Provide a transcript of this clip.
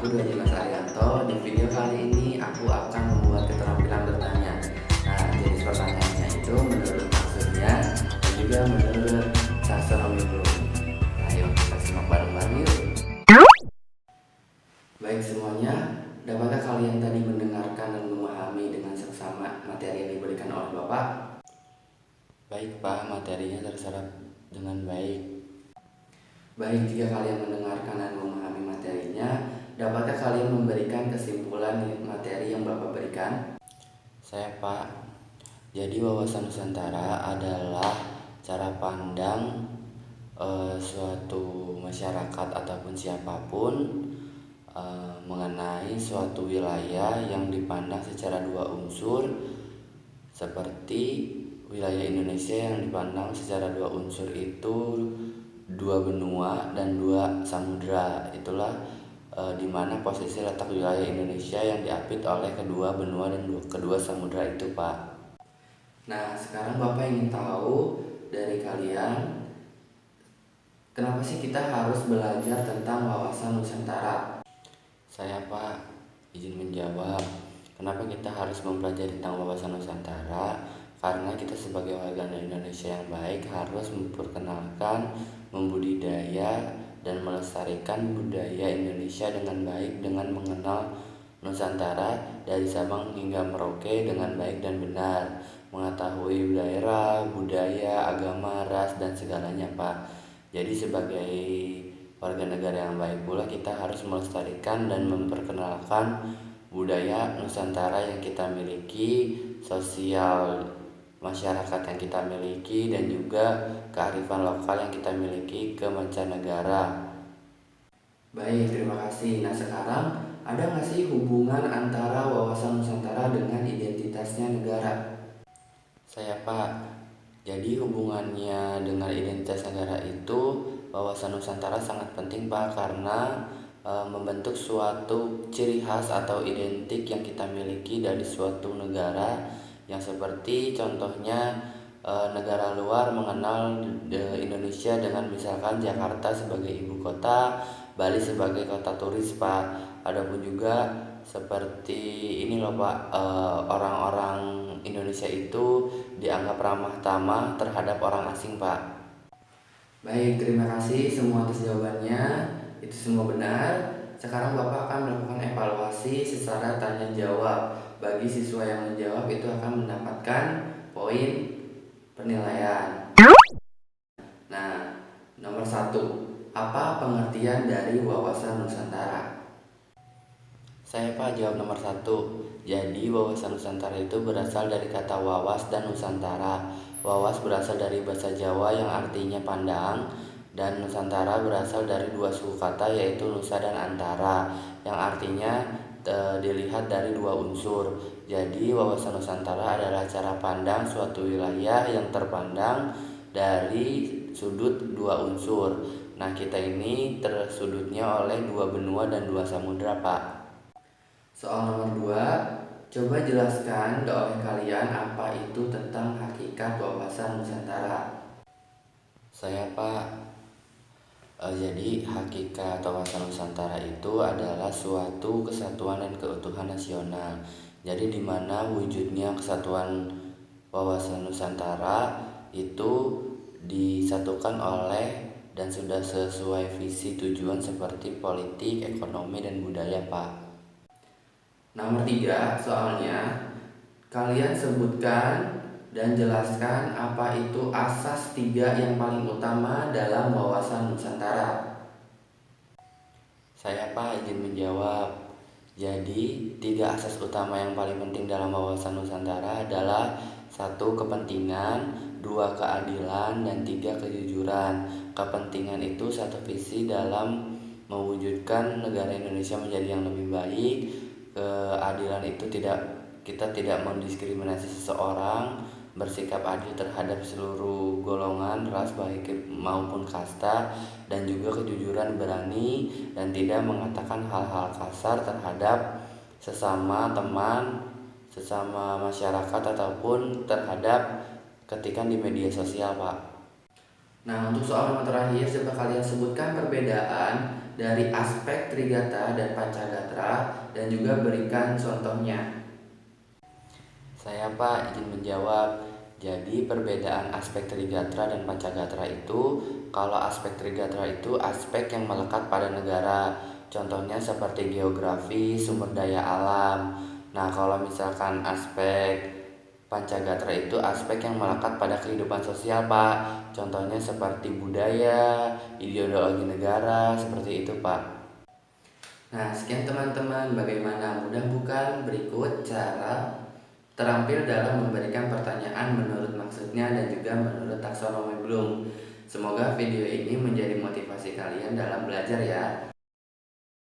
aku Doni Mas Arianto. Di video kali ini aku akan membuat keterampilan bertanya. Nah, jenis pertanyaannya itu menurut maksudnya dan juga menurut taksonomi Bloom. Ayo kita simak bareng-bareng yuk. Baik semuanya, dapatkah kalian tadi mendengarkan dan memahami dengan seksama materi yang diberikan oleh Bapak? Baik Pak, materinya terserap dengan baik. Baik, jika kalian mendengarkan dan memahami materinya, dapatkah kalian memberikan kesimpulan materi yang Bapak berikan? Saya Pak, jadi wawasan Nusantara adalah cara pandang suatu masyarakat ataupun siapapun mengenai suatu wilayah yang dipandang secara dua unsur, seperti wilayah Indonesia yang dipandang secara dua unsur itu dua benua dan dua samudra. Itulah di mana posisi letak wilayah Indonesia yang diapit oleh kedua benua dan kedua samudra itu, Pak. Nah, sekarang Bapak ingin tahu dari kalian, kenapa sih kita harus belajar tentang wawasan Nusantara? Saya, Pak, izin menjawab. Kenapa kita harus mempelajari tentang wawasan Nusantara? Karena kita sebagai warga Indonesia yang baik harus memperkenalkan, membudidaya, dan melestarikan budaya Indonesia dengan baik dengan mengenal Nusantara dari Sabang hingga Merauke dengan baik dan benar, mengetahui daerah, budaya, agama, ras, dan segalanya, Pak. Jadi sebagai warga negara yang baik pula kita harus melestarikan dan memperkenalkan budaya Nusantara yang kita miliki, sosial masyarakat yang kita miliki, dan juga kearifan lokal yang kita miliki ke mancanegara. Baik, terima kasih. Nah, sekarang ada nggak sih hubungan antara wawasan Nusantara dengan identitasnya negara? Saya Pak, jadi hubungannya dengan identitas negara itu wawasan Nusantara sangat penting Pak, karena membentuk suatu ciri khas atau identik yang kita miliki dari suatu negara, yang seperti contohnya negara luar mengenal Indonesia dengan misalkan Jakarta sebagai ibu kota, Bali sebagai kota turis Pak. Adapun juga seperti ini loh Pak, orang-orang Indonesia itu dianggap ramah tamah terhadap orang asing Pak. Baik, terima kasih semua atas jawabannya. Itu semua benar. Sekarang Bapak akan melakukan evaluasi secara tanya jawab. Bagi siswa yang menjawab itu akan mendapatkan poin penilaian. Nah, nomor 1. Apa pengertian dari wawasan Nusantara? Saya Pak jawab nomor 1. Jadi wawasan Nusantara itu berasal dari kata wawas dan Nusantara. Wawas berasal dari bahasa Jawa yang artinya pandang, dan Nusantara berasal dari dua suku kata yaitu Nusa dan Antara yang artinya dilihat dari dua unsur. Jadi wawasan Nusantara adalah cara pandang suatu wilayah yang terpandang dari sudut dua unsur. Nah, kita ini tersudutnya oleh dua benua dan dua samudra, Pak. Soal nomor 2, coba jelaskan oleh kalian apa itu tentang hakikat wawasan Nusantara. Saya Pak, jadi hakikat wawasan Nusantara itu adalah suatu kesatuan dan keutuhan nasional. Jadi di mana wujudnya kesatuan wawasan Nusantara itu disatukan oleh dan sudah sesuai visi tujuan seperti politik, ekonomi, dan budaya Pak. Nomor 3, soalnya kalian sebutkan dan jelaskan apa itu asas 3 yang paling utama dalam wawasan Nusantara. Saya Pak izin menjawab. Jadi, tiga asas utama yang paling penting dalam wawasan Nusantara adalah satu, kepentingan, dua, keadilan, dan tiga, kejujuran. Kepentingan itu satu visi dalam mewujudkan negara Indonesia menjadi yang lebih baik. Keadilan itu kita tidak mendiskriminasi seseorang, bersikap adil terhadap seluruh golongan, ras, baik maupun kasta, dan juga kejujuran, berani dan tidak mengatakan hal-hal kasar terhadap sesama teman, sesama masyarakat, ataupun terhadap ketika di media sosial, Pak. Nah, untuk soal yang terakhir, coba kalian sebutkan perbedaan dari aspek Trigata dan Pancagatra dan juga berikan contohnya. Saya Pak izin menjawab. Jadi perbedaan aspek Trigatra dan Pancagatra itu, kalau aspek Trigatra itu aspek yang melekat pada negara. Contohnya seperti geografi, sumber daya alam. Nah, kalau misalkan aspek Pancagatra itu aspek yang melekat pada kehidupan sosial, Pak. Contohnya seperti budaya, ideologi negara, seperti itu, Pak. Nah, sekian teman-teman, bagaimana mudah bukan? Berikut cara terampil dalam memberikan pertanyaan menurut maksudnya dan juga menurut taksonomi Bloom. Semoga video ini menjadi motivasi kalian dalam belajar ya.